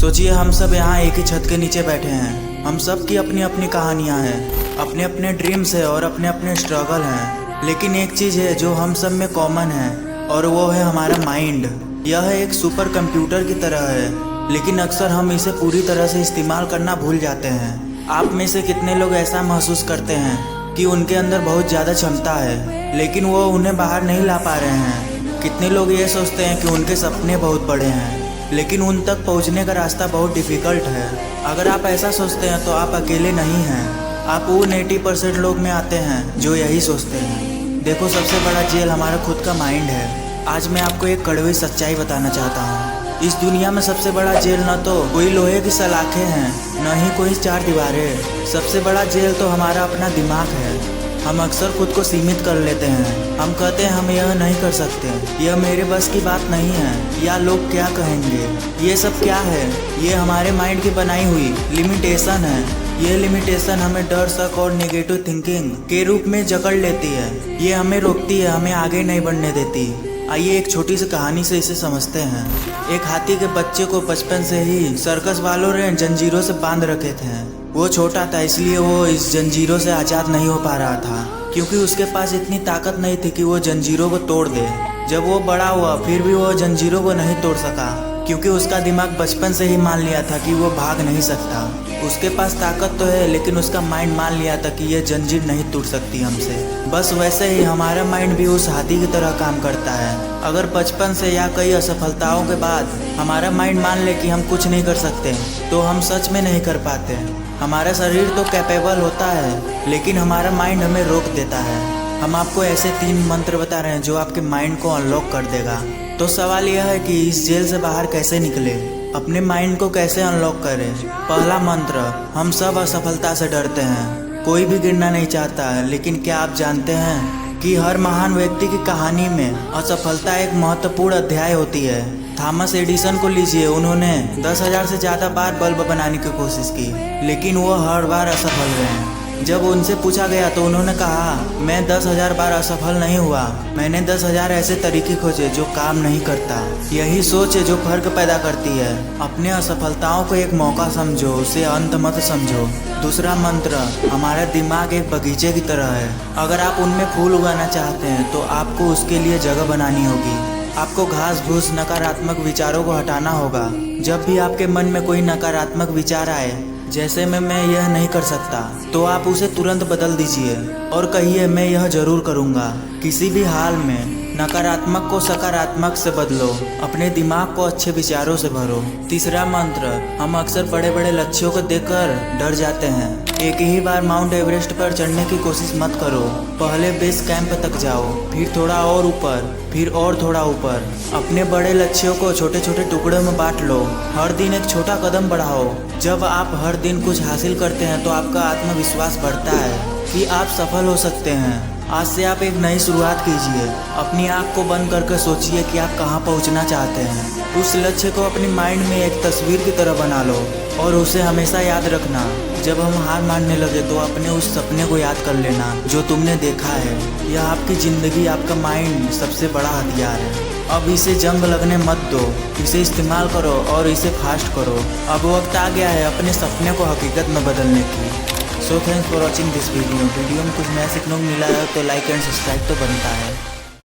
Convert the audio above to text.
सोचिए हम सब यहाँ एक ही छत के नीचे बैठे हैं। हम सब की अपनी अपनी कहानियाँ हैं, अपने अपने ड्रीम्स है और अपने अपने स्ट्रगल हैं। लेकिन एक चीज़ है जो हम सब में कॉमन है और वो है हमारा माइंड। यह एक सुपर कंप्यूटर की तरह है, लेकिन अक्सर हम इसे पूरी तरह से इस्तेमाल करना भूल जाते हैं। आप में से कितने लोग ऐसा महसूस करते हैं कि उनके अंदर बहुत ज़्यादा क्षमता है, लेकिन वो उन्हें बाहर नहीं ला पा रहे हैं? कितने लोग ये सोचते हैं कि उनके सपने बहुत बड़े हैं, लेकिन उन तक पहुंचने का रास्ता बहुत डिफ़िकल्ट है। अगर आप ऐसा सोचते हैं तो आप अकेले नहीं हैं। आप उन 80% लोग में आते हैं जो यही सोचते हैं। देखो, सबसे बड़ा जेल हमारा खुद का माइंड है। आज मैं आपको एक कड़वी सच्चाई बताना चाहता हूँ। इस दुनिया में सबसे बड़ा जेल न तो कोई लोहे की सलाखें हैं, न ही कोई चार दीवारें। सबसे बड़ा जेल तो हमारा अपना दिमाग है। हम अक्सर खुद को सीमित कर लेते हैं। हम कहते हैं हम यह नहीं कर सकते, यह मेरे बस की बात नहीं है, या लोग क्या कहेंगे। ये सब क्या है? ये हमारे माइंड की बनाई हुई लिमिटेशन है। ये लिमिटेशन हमें डर, शक और नेगेटिव थिंकिंग के रूप में जकड़ लेती है। ये हमें रोकती है, हमें आगे नहीं बढ़ने देती। आइए एक छोटी सी कहानी से इसे समझते हैं। एक हाथी के बच्चे को बचपन से ही सर्कस वालों ने जंजीरों से बांध रखे थे। वो छोटा था, इसलिए वो इस जंजीरों से आज़ाद नहीं हो पा रहा था, क्योंकि उसके पास इतनी ताकत नहीं थी कि वो जंजीरों को तोड़ दे। जब वो बड़ा हुआ फिर भी वो जंजीरों को नहीं तोड़ सका, क्योंकि उसका दिमाग बचपन से ही मान लिया था कि वो भाग नहीं सकता। उसके पास ताकत तो है, लेकिन उसका माइंड मान लिया था कि ये जंजीर नहीं टूट सकती हमसे। बस वैसे ही हमारा माइंड भी उस हाथी की तरह काम करता है। अगर बचपन से या कई असफलताओं के बाद हमारा माइंड मान ले कि हम कुछ नहीं कर सकते, तो हम सच में नहीं कर पाते। हमारा शरीर तो कैपेबल होता है, लेकिन हमारा माइंड हमें रोक देता है। हम आपको ऐसे 3 मंत्र बता रहे हैं जो आपके माइंड को अनलॉक कर देगा। तो सवाल यह है कि इस जेल से बाहर कैसे निकले, अपने माइंड को कैसे अनलॉक करें। पहला मंत्र, हम सब असफलता से डरते हैं। कोई भी गिरना नहीं चाहता है, लेकिन क्या आप जानते हैं कि हर महान व्यक्ति की कहानी में असफलता एक महत्वपूर्ण अध्याय होती है। थॉमस एडिसन को लीजिए, उन्होंने 10,000 से ज़्यादा बार बल्ब बनाने की कोशिश की, लेकिन वो हर बार असफल रहे। जब उनसे पूछा गया तो उन्होंने कहा, मैं 10,000 बार असफल नहीं हुआ, मैंने 10,000 ऐसे तरीके खोजे जो काम नहीं करता। यही सोच है जो फर्क पैदा करती है। अपने असफलताओं को एक मौका समझो, उसे अंत मत समझो। दूसरा मंत्र, हमारा दिमाग एक बगीचे की तरह है। अगर आप उनमें फूल उगाना चाहते हैं तो आपको उसके लिए जगह बनानी होगी। आपको घास फूस नकारात्मक विचारों को हटाना होगा। जब भी आपके मन में कोई नकारात्मक विचार आए, जैसे मैं यह नहीं कर सकता, तो आप उसे तुरंत बदल दीजिए और कहिए, मैं यह जरूर करूँगा। किसी भी हाल में नकारात्मक को सकारात्मक से बदलो, अपने दिमाग को अच्छे विचारों से भरो। तीसरा मंत्र, हम अक्सर बड़े बड़े लक्ष्यों को देखकर डर जाते हैं। एक ही बार माउंट एवरेस्ट पर चढ़ने की कोशिश मत करो। पहले बेस कैंप तक जाओ, फिर थोड़ा और ऊपर, फिर और थोड़ा ऊपर। अपने बड़े लक्ष्यों को छोटे छोटे टुकड़ों में बांट लो। हर दिन एक छोटा कदम बढ़ाओ। जब आप हर दिन कुछ हासिल करते हैं तो आपका आत्मविश्वास बढ़ता है कि आप सफल हो सकते हैं। आज से आप एक नई शुरुआत कीजिए। अपनी आँख को बंद करके सोचिए कि आप कहाँ पहुँचना चाहते हैं। उस लक्ष्य को अपनी माइंड में एक तस्वीर की तरह बना लो और उसे हमेशा याद रखना। जब हम हार मानने लगे तो अपने उस सपने को याद कर लेना जो तुमने देखा है। यह आपकी ज़िंदगी, आपका माइंड सबसे बड़ा हथियार है। अब इसे जंग लगने मत दो, इसे इस्तेमाल करो और इसे फास्ट करो। अब वक्त आ गया है अपने सपने को हकीकत में बदलने की। So thanks for watching this video में कुछ नया सीखने को मिला है तो लाइक एंड सब्सक्राइब तो बनता है।